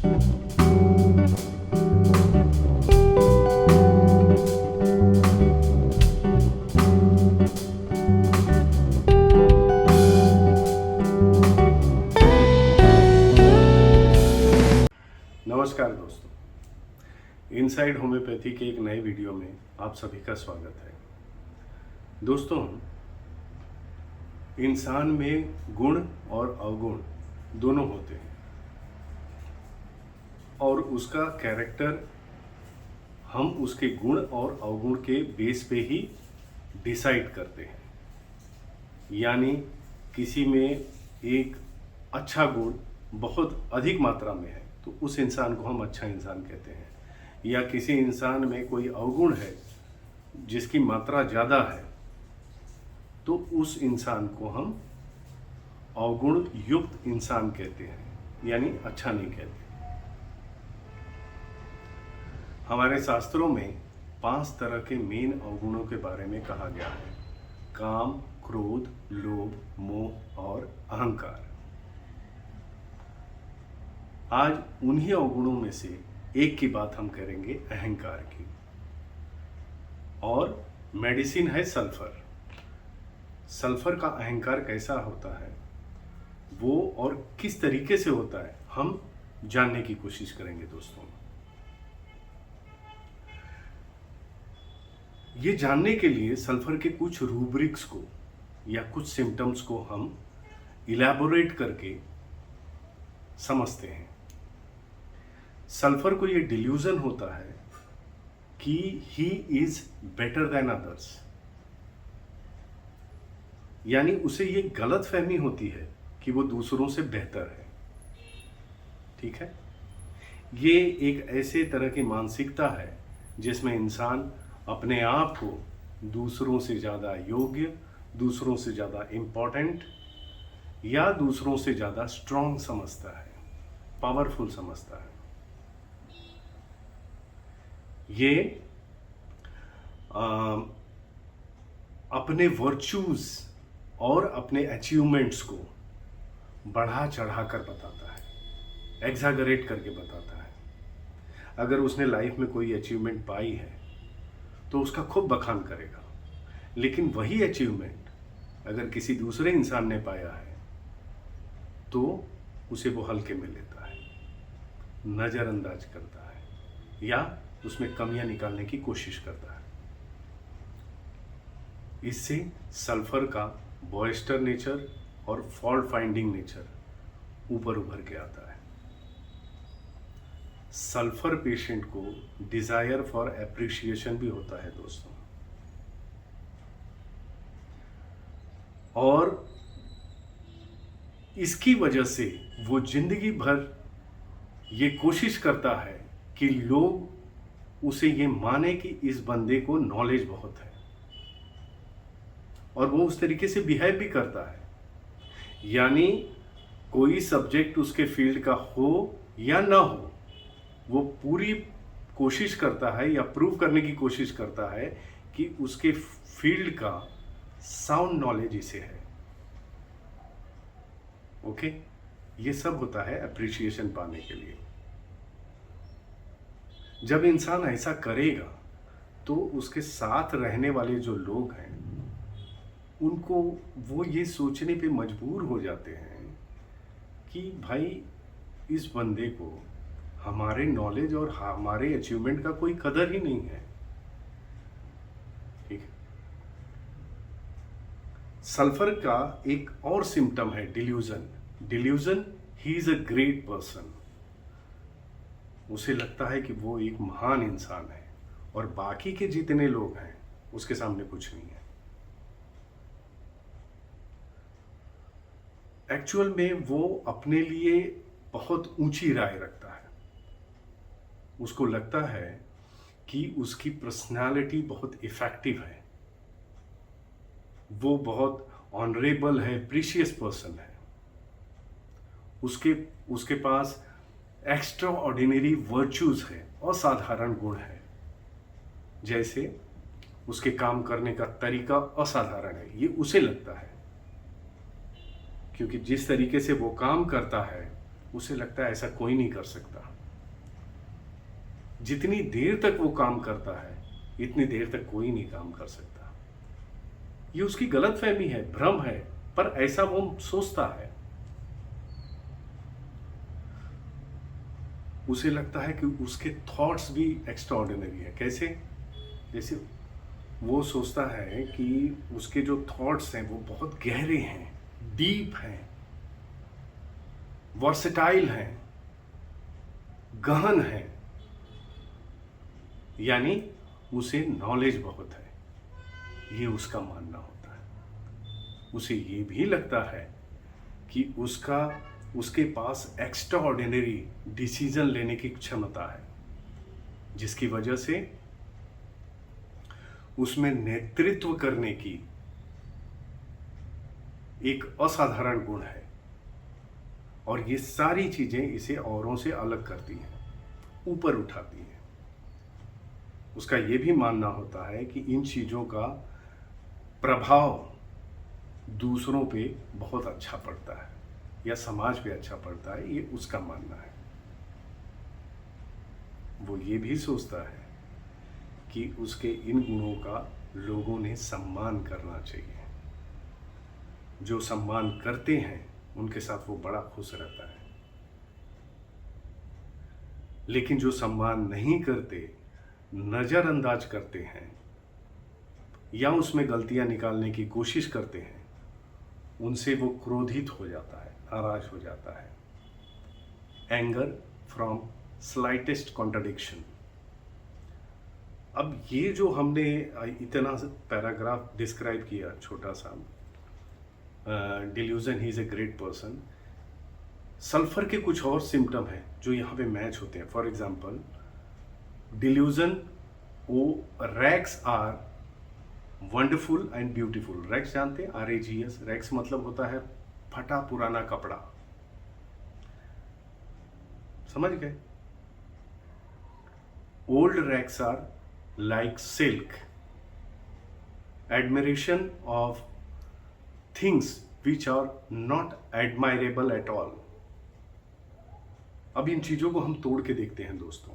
नमस्कार दोस्तों, inside homeopathy के एक नए वीडियो में आप सभी का स्वागत है। दोस्तों, इंसान में गुण और अवगुण दोनों होते हैं और उसका कैरेक्टर हम उसके गुण और अवगुण के बेस पे ही डिसाइड करते हैं। यानी किसी में एक अच्छा गुण बहुत अधिक मात्रा में है तो उस इंसान को हम अच्छा इंसान कहते हैं, या किसी इंसान में कोई अवगुण है जिसकी मात्रा ज़्यादा है तो उस इंसान को हम अवगुण युक्त इंसान कहते हैं, यानी अच्छा नहीं कहते। हमारे शास्त्रों में 5 तरह के मेन अवगुणों के बारे में कहा गया है: काम, क्रोध, लोभ, मोह और अहंकार। आज उन्हीं अवगुणों में से एक की बात हम करेंगे, अहंकार की। और मेडिसिन है सल्फर। सल्फर का अहंकार कैसा होता है वो और किस तरीके से होता है हम जानने की कोशिश करेंगे दोस्तों। ये जानने के लिए सल्फर के कुछ रूब्रिक्स को या कुछ सिम्टम्स को हम इलैबोरेट करके समझते हैं। सल्फर को ये डिल्यूजन होता है कि he is better than others, यानी उसे ये गलत फहमी होती है कि वो दूसरों से बेहतर है। ठीक है, ये एक ऐसे तरह की मानसिकता है जिसमें इंसान अपने आप को दूसरों से ज़्यादा योग्य, दूसरों से ज़्यादा इम्पोर्टेंट या दूसरों से ज़्यादा स्ट्रॉन्ग समझता है, पावरफुल समझता है। ये अपने वर्चूज और अपने अचीवमेंट्स को बढ़ा चढ़ा कर बताता है, एग्जैगरेट करके बताता है। अगर उसने लाइफ में कोई अचीवमेंट पाई है तो उसका खूब बखान करेगा, लेकिन वही अचीवमेंट अगर किसी दूसरे इंसान ने पाया है तो उसे वो हल्के में लेता है, नज़रअंदाज करता है या उसमें कमियां निकालने की कोशिश करता है। इससे सल्फर का बॉयस्टर नेचर और फॉल्ट फाइंडिंग नेचर ऊपर उभर के आता है। सल्फर पेशेंट को डिजायर फॉर एप्रिशिएशन भी होता है दोस्तों, और इसकी वजह से वो जिंदगी भर ये कोशिश करता है कि लोग उसे ये माने कि इस बंदे को नॉलेज बहुत है, और वो उस तरीके से बिहेव भी करता है। यानी कोई सब्जेक्ट उसके फील्ड का हो या ना हो, वो पूरी कोशिश करता है या प्रूव करने की कोशिश करता है कि उसके फील्ड का साउंड नॉलेज इसे है। ओके, ये सब होता है अप्रिशिएशन पाने के लिए। जब इंसान ऐसा करेगा तो उसके साथ रहने वाले जो लोग हैं उनको वो ये सोचने पे मजबूर हो जाते हैं कि भाई इस बंदे को हमारे नॉलेज और हमारे अचीवमेंट का कोई कदर ही नहीं है। ठीक है, सल्फर का एक और सिम्टम है delusion. Delusion, he is a great person. उसे लगता है कि वो एक महान इंसान है और बाकी के जितने लोग हैं उसके सामने कुछ नहीं है। एक्चुअल में वो अपने लिए बहुत ऊंची राय रखता है। उसको लगता है कि उसकी पर्सनालिटी बहुत इफेक्टिव है, वो बहुत ऑनरेबल है, प्रीशियस पर्सन है। उसके पास एक्स्ट्रा ऑर्डिनरी वर्च्यूज है, असाधारण गुण है। जैसे उसके काम करने का तरीका असाधारण है, ये उसे लगता है, क्योंकि जिस तरीके से वो काम करता है उसे लगता है ऐसा कोई नहीं कर सकता। जितनी देर तक वो काम करता है इतनी देर तक कोई नहीं काम कर सकता। ये उसकी गलतफहमी है, भ्रम है, पर ऐसा वो सोचता है। उसे लगता है कि उसके थॉट्स भी एक्स्ट्राऑर्डिनरी है। कैसे? जैसे वो सोचता है कि उसके जो थॉट्स हैं वो बहुत गहरे हैं, डीप हैं, वर्सेटाइल हैं, गहन हैं, यानी उसे नॉलेज बहुत है, ये उसका मानना होता है। उसे ये भी लगता है कि उसके पास एक्स्ट्रा ऑर्डिनरी डिसीजन लेने की क्षमता है, जिसकी वजह से उसमें नेतृत्व करने की एक असाधारण गुण है, और ये सारी चीजें इसे औरों से अलग करती हैं, ऊपर उठाती हैं। उसका ये भी मानना होता है कि इन चीजों का प्रभाव दूसरों पे बहुत अच्छा पड़ता है या समाज पे अच्छा पड़ता है, ये उसका मानना है। वो ये भी सोचता है कि उसके इन गुणों का लोगों ने सम्मान करना चाहिए। जो सम्मान करते हैं उनके साथ वो बड़ा खुश रहता है, लेकिन जो सम्मान नहीं करते, नज़रअंदाज करते हैं या उसमें गलतियां निकालने की कोशिश करते हैं, उनसे वो क्रोधित हो जाता है, नाराज हो जाता है। Anger from slightest contradiction. अब ये जो हमने इतना पैराग्राफ डिस्क्राइब किया, छोटा सा, delusion he is a great person, sulphur के कुछ और सिम्टम हैं जो यहाँ पे मैच होते हैं। फॉर एग्जाम्पल, डिल्यूजन, वो rags are wonderful and beautiful. Rags जानते हैं, RAGS। रैग्स मतलब होता है फटा पुराना कपड़ा, समझ गए? Old rags are like silk, admiration of things which are not admirable at all। अब इन चीजों को हम तोड़ के देखते हैं दोस्तों।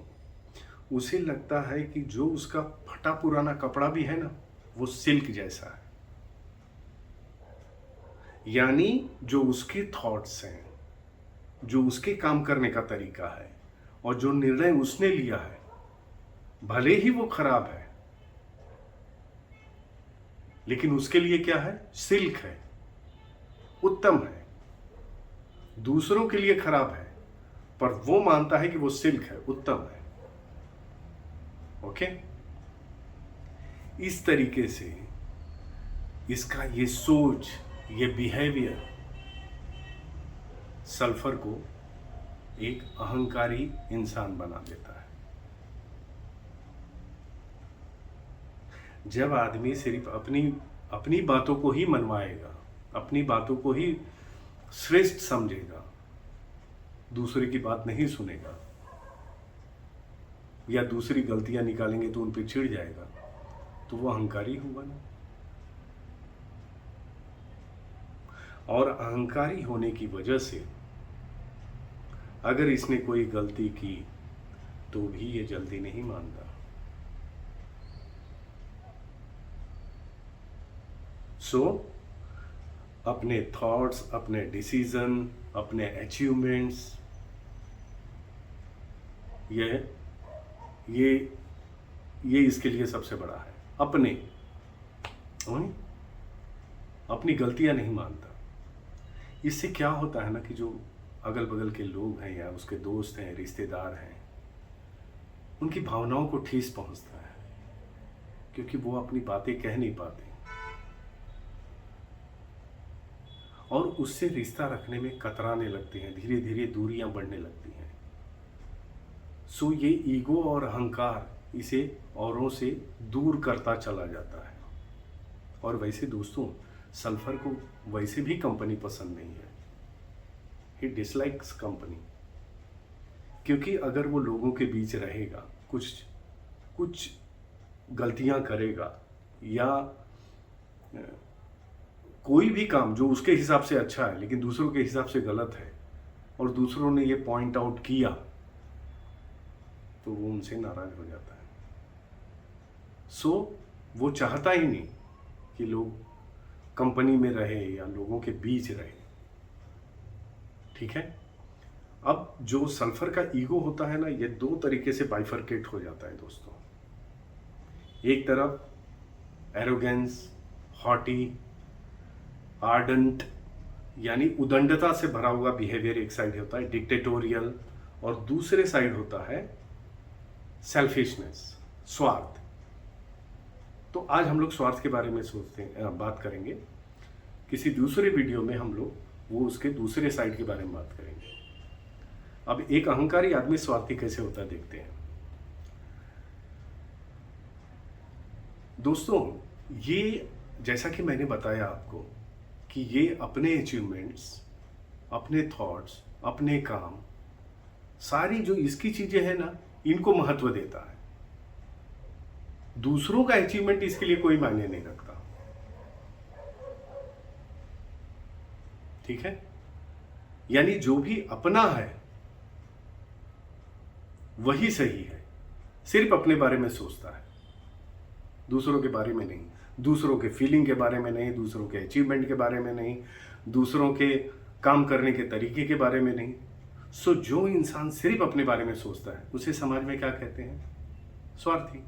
उसे लगता है कि जो उसका फटा पुराना कपड़ा भी है ना, वो सिल्क जैसा है, यानी जो उसके थॉट्स हैं, जो उसके काम करने का तरीका है और जो निर्णय उसने लिया है, भले ही वो खराब है, लेकिन उसके लिए क्या है? सिल्क है, उत्तम है। दूसरों के लिए खराब है, पर वो मानता है कि वो सिल्क है, उत्तम है। ओके? इस तरीके से इसका ये सोच, ये बिहेवियर सल्फर को एक अहंकारी इंसान बना देता है। जब आदमी सिर्फ अपनी बातों को ही मनवाएगा, अपनी बातों को ही श्रेष्ठ समझेगा, दूसरे की बात नहीं सुनेगा, या दूसरी गलतियां निकालेंगे तो उन पर चिढ़ जाएगा, तो वो अहंकारी होगा ना। और अहंकारी होने की वजह से अगर इसने कोई गलती की तो भी ये जल्दी नहीं मानता। सो अपने थॉट्स, अपने डिसीजन, अपने अचीवमेंट्स, ये इसके लिए सबसे बड़ा है। अपनी गलतियां नहीं मानता। इससे क्या होता है ना कि जो अगल बगल के लोग हैं या उसके दोस्त हैं, रिश्तेदार हैं, उनकी भावनाओं को ठेस पहुंचता है, क्योंकि वो अपनी बातें कह नहीं पाते और उससे रिश्ता रखने में कतराने लगते हैं, धीरे धीरे दूरियां बढ़ने लगती हैं। सो ये ईगो और अहंकार इसे औरों से दूर करता चला जाता है। और वैसे दोस्तों, सल्फर को वैसे भी कंपनी पसंद नहीं है। ही डिसलाइक्स कंपनी, क्योंकि अगर वो लोगों के बीच रहेगा, कुछ गलतियां करेगा या कोई भी काम जो उसके हिसाब से अच्छा है लेकिन दूसरों के हिसाब से गलत है, और दूसरों ने ये पॉइंट आउट किया, तो वो उनसे नाराज हो जाता है। सो वो चाहता ही नहीं कि लोग कंपनी में रहे या लोगों के बीच रहे। ठीक है। अब जो सल्फर का ईगो होता है ना, ये दो तरीके से बाइफरकेट हो जाता है दोस्तों। एक तरफ एरोगेंस, हॉटी, आर्डेंट यानी उदंडता से भरा हुआ बिहेवियर एक साइड होता है, डिक्टेटोरियल, और दूसरे साइड होता है सेल्फिशनेस, स्वार्थ। तो आज हम लोग स्वार्थ के बारे में बात करेंगे। किसी दूसरे वीडियो में हम लोग वो उसके दूसरे साइड के बारे में बात करेंगे। अब एक अहंकारी आदमी स्वार्थी कैसे होता है देखते हैं। दोस्तों, ये जैसा कि मैंने बताया आपको कि ये अपने अचीवमेंट्स, अपने थॉट्स, अपने काम, सारी जो इसकी चीजें हैं ना, इनको महत्व देता है। दूसरों का अचीवमेंट इसके लिए कोई मायने नहीं रखता। ठीक है। यानी जो भी अपना है वही सही है, सिर्फ अपने बारे में सोचता है, दूसरों के बारे में नहीं, दूसरों के फीलिंग के बारे में नहीं, दूसरों के अचीवमेंट के बारे में नहीं, दूसरों के काम करने के तरीके के बारे में नहीं। सो जो इंसान सिर्फ अपने बारे में सोचता है उसे समाज में क्या कहते हैं? स्वार्थी।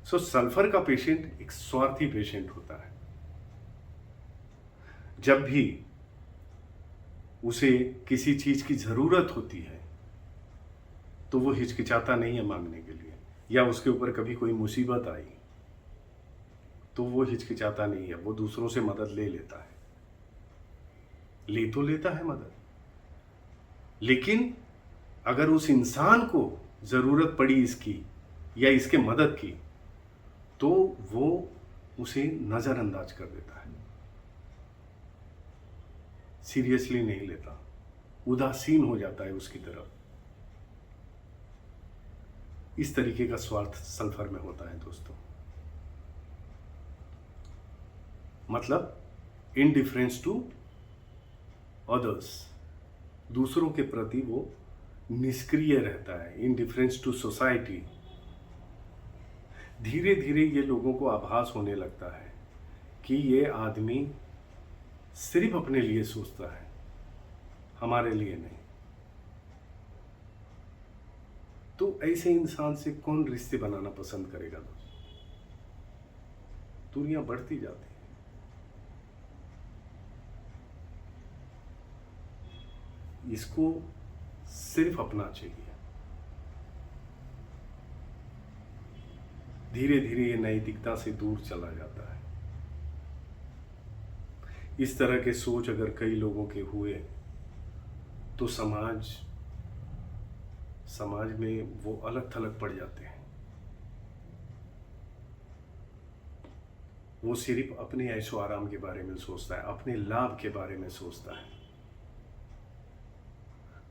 सो सल्फर का पेशेंट एक स्वार्थी पेशेंट होता है। जब भी उसे किसी चीज की जरूरत होती है तो वो हिचकिचाता नहीं है मांगने के लिए, या उसके ऊपर कभी कोई मुसीबत आई तो वो हिचकिचाता नहीं है, वो दूसरों से मदद ले लेता है। ले तो लेता है मदद, लेकिन अगर उस इंसान को जरूरत पड़ी इसकी या इसके मदद की तो वो उसे नजरअंदाज कर देता है, सीरियसली नहीं लेता, उदासीन हो जाता है उसकी तरफ। इस तरीके का स्वार्थ सल्फर में होता है दोस्तों। मतलब इनडिफरेंस टू अदर्स, दूसरों के प्रति वो निष्क्रिय रहता है, इनडिफरेंस टू सोसाइटी। धीरे धीरे ये लोगों को आभास होने लगता है कि ये आदमी सिर्फ अपने लिए सोचता है, हमारे लिए नहीं। तो ऐसे इंसान से कौन रिश्ते बनाना पसंद करेगा दोस्तों? दूरियां बढ़ती जाती हैं। इसको सिर्फ अपना चाहिए। धीरे धीरे ये नैतिकता से दूर चला जाता है। इस तरह के सोच अगर कई लोगों के हुए तो समाज में वो अलग थलग पड़ जाते हैं। वो सिर्फ अपने ऐशो आराम के बारे में सोचता है, अपने लाभ के बारे में सोचता है,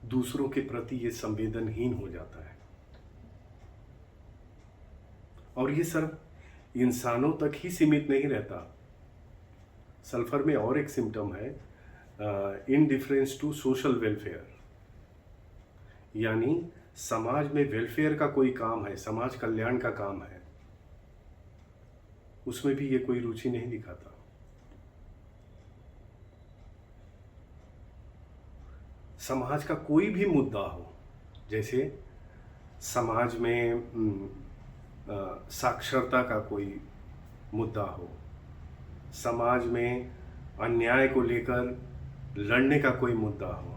दूसरों के प्रति ये संवेदनहीन हो जाता है। और ये सिर्फ इंसानों तक ही सीमित नहीं रहता। सल्फर में और एक सिम्टम है इनडिफरेंस टू सोशल वेलफेयर, यानी समाज में वेलफेयर का कोई काम है, समाज कल्याण का काम है, उसमें भी ये कोई रुचि नहीं दिखाता। समाज का कोई भी मुद्दा हो, जैसे समाज में साक्षरता का कोई मुद्दा हो, समाज में अन्याय को लेकर लड़ने का कोई मुद्दा हो,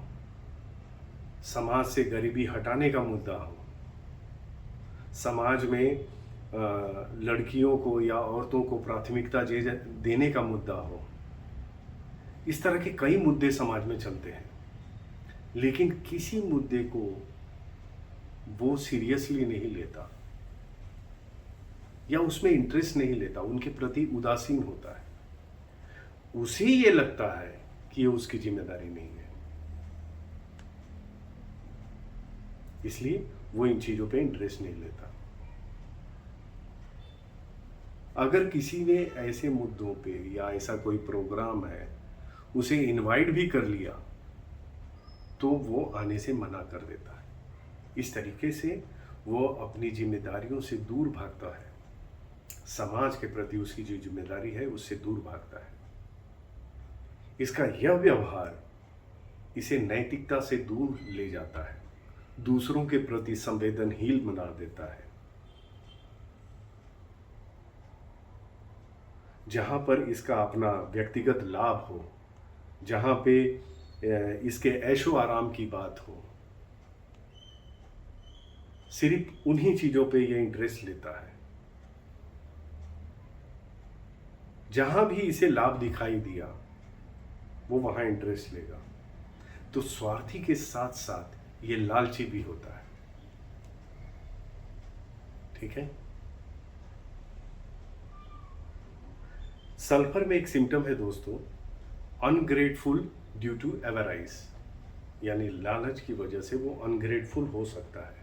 समाज से गरीबी हटाने का मुद्दा हो, समाज में लड़कियों को या औरतों को प्राथमिकता देने का मुद्दा हो, इस तरह के कई मुद्दे समाज में चलते हैं। लेकिन किसी मुद्दे को वो सीरियसली नहीं लेता या उसमें इंटरेस्ट नहीं लेता, उनके प्रति उदासीन होता है। उसे ये लगता है कि ये उसकी जिम्मेदारी नहीं है, इसलिए वो इन चीजों पे इंटरेस्ट नहीं लेता। अगर किसी ने ऐसे मुद्दों पे या ऐसा कोई प्रोग्राम है उसे इनवाइट भी कर लिया तो वो आने से मना कर देता है। इस तरीके से वो अपनी जिम्मेदारियों से दूर भागता है, समाज के प्रति उसकी जो जिम्मेदारी है उससे दूर भागता है। इसका यह व्यवहार इसे नैतिकता से दूर ले जाता है, दूसरों के प्रति संवेदनहीन बना देता है। जहाँ पर इसका अपना व्यक्तिगत लाभ हो, जहाँ पे इसके ऐशो आराम की बात हो, सिर्फ उन्हीं चीज़ों पे ये इंटरेस्ट लेता है। जहाँ भी इसे लाभ दिखाई दिया वो वहाँ इंटरेस्ट लेगा। तो स्वार्थी के साथ साथ ये लालची भी होता है। ठीक है। सल्फर में एक सिम्टम है दोस्तों, अनग्रेटफुल ड्यू टू एवराइज, यानी लालच की वजह से वो अनग्रेटफुल हो सकता है।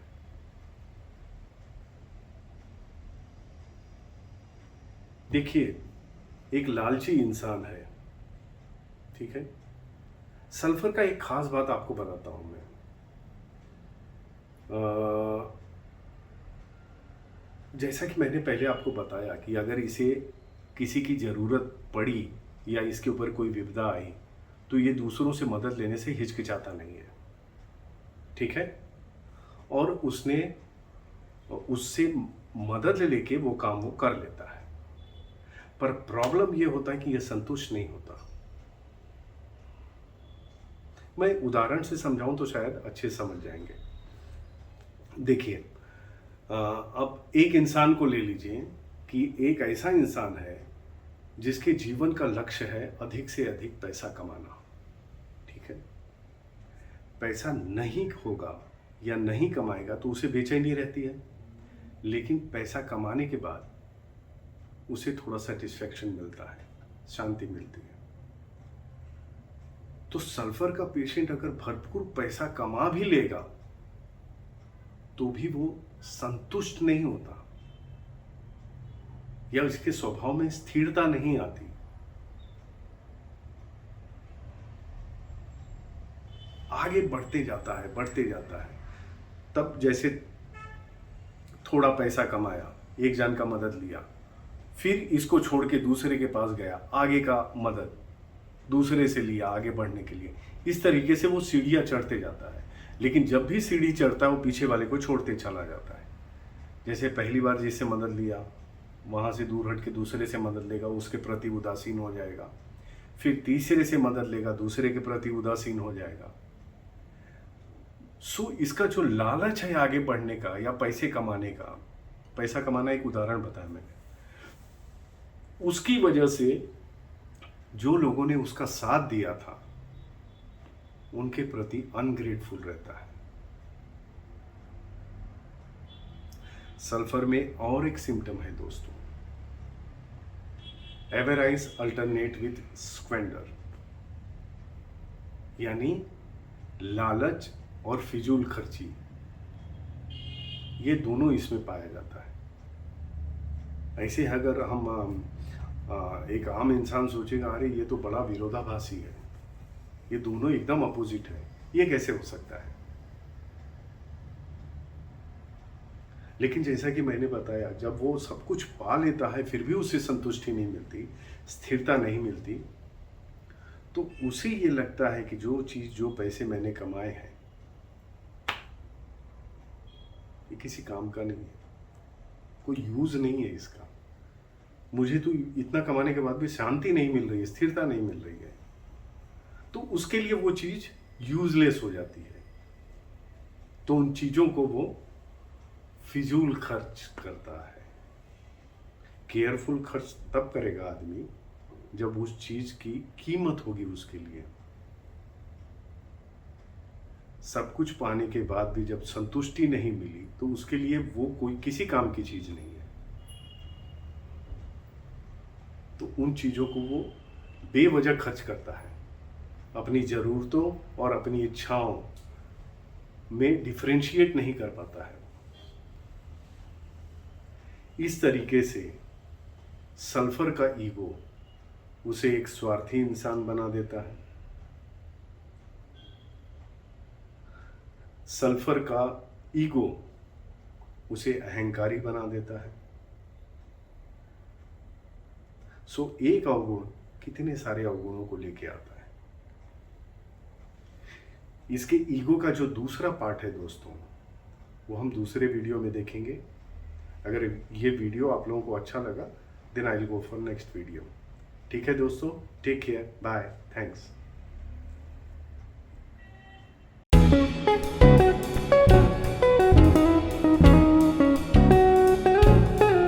देखिए, एक लालची इंसान है, ठीक है। सल्फर का एक खास बात आपको बताता हूं मैं। जैसा कि मैंने पहले आपको बताया कि अगर इसे किसी की ज़रूरत पड़ी या इसके ऊपर कोई विपदा आई तो ये दूसरों से मदद लेने से हिचकिचाता नहीं है, ठीक है। और उससे मदद लेके वो काम वो कर लेता है। पर प्रॉब्लम ये होता है कि ये संतुष्ट नहीं होता। मैं उदाहरण से समझाऊं तो शायद अच्छे समझ जाएंगे। देखिए, अब एक इंसान को ले लीजिए कि एक ऐसा इंसान है जिसके जीवन का लक्ष्य है अधिक से अधिक पैसा कमाना, ठीक है। पैसा नहीं होगा या नहीं कमाएगा तो उसे बेचैनी रहती है, लेकिन पैसा कमाने के बाद उसे थोड़ा सेटिस्फैक्शन मिलता है, शांति मिलती है। तो सल्फर का पेशेंट अगर भरपूर पैसा कमा भी लेगा तो भी वो संतुष्ट नहीं होता, या उसके स्वभाव में स्थिरता नहीं आती। आगे बढ़ते जाता है, बढ़ते जाता है। तब जैसे थोड़ा पैसा कमाया, एक जन का मदद लिया, फिर इसको छोड़ के दूसरे के पास गया, आगे का मदद दूसरे से लिया आगे बढ़ने के लिए। इस तरीके से वो सीढ़ियां चढ़ते जाता है। लेकिन जब भी सीढ़ी चढ़ता है वो पीछे वाले को छोड़ते चला जाता है। जैसे पहली बार जिससे मदद लिया वहाँ से दूर हट के दूसरे से मदद लेगा, उसके प्रति उदासीन हो जाएगा। फिर तीसरे से मदद लेगा, दूसरे के प्रति उदासीन हो जाएगा। सो इसका जो लालच है आगे बढ़ने का या पैसे कमाने का, पैसा कमाना एक उदाहरण बताया मैंने, उसकी वजह से जो लोगों ने उसका साथ दिया था उनके प्रति अनग्रेटफुल रहता है। सल्फर में और एक सिम्टम है दोस्तों, एवराइज अल्टरनेट विथ स्क्वेंडर, यानी लालच और फिजूल खर्ची, ये दोनों इसमें पाया जाता है। ऐसे अगर हम एक आम इंसान सोचेगा, अरे ये तो बड़ा विरोधाभासी है, ये दोनों एकदम अपोजिट है, ये कैसे हो सकता है। लेकिन जैसा कि मैंने बताया, जब वो सब कुछ पा लेता है फिर भी उसे संतुष्टि नहीं मिलती, स्थिरता नहीं मिलती, तो उसे ये लगता है कि जो चीज़, जो पैसे मैंने कमाए हैं ये किसी काम का नहीं है, कोई यूज़ नहीं है इसका। मुझे तो इतना कमाने के बाद भी शांति नहीं मिल रही है, स्थिरता नहीं मिल रही है, तो उसके लिए वो चीज़ यूजलेस हो जाती है। तो उन चीज़ों को वो फिजूल खर्च करता है। केयरफुल खर्च तब करेगा आदमी जब उस चीज़ की कीमत होगी उसके लिए। सब कुछ पाने के बाद भी जब संतुष्टि नहीं मिली तो उसके लिए वो कोई किसी काम की चीज़ नहीं है। तो उन चीज़ों को वो बेवजह खर्च करता है, अपनी ज़रूरतों और अपनी इच्छाओं में डिफरेंशिएट नहीं कर पाता है। इस तरीके से सल्फर का ईगो उसे एक स्वार्थी इंसान बना देता है। सल्फर का ईगो उसे अहंकारी बना देता है। सो एक अवगुण कितने सारे अवगुणों को लेके आता है। इसके ईगो का जो दूसरा पार्ट है दोस्तों, वो हम दूसरे वीडियो में देखेंगे। अगर ये वीडियो आप लोगों को अच्छा लगा, then I will go for next video. ठीक है दोस्तों, टेक केयर, बाय, थैंक्स।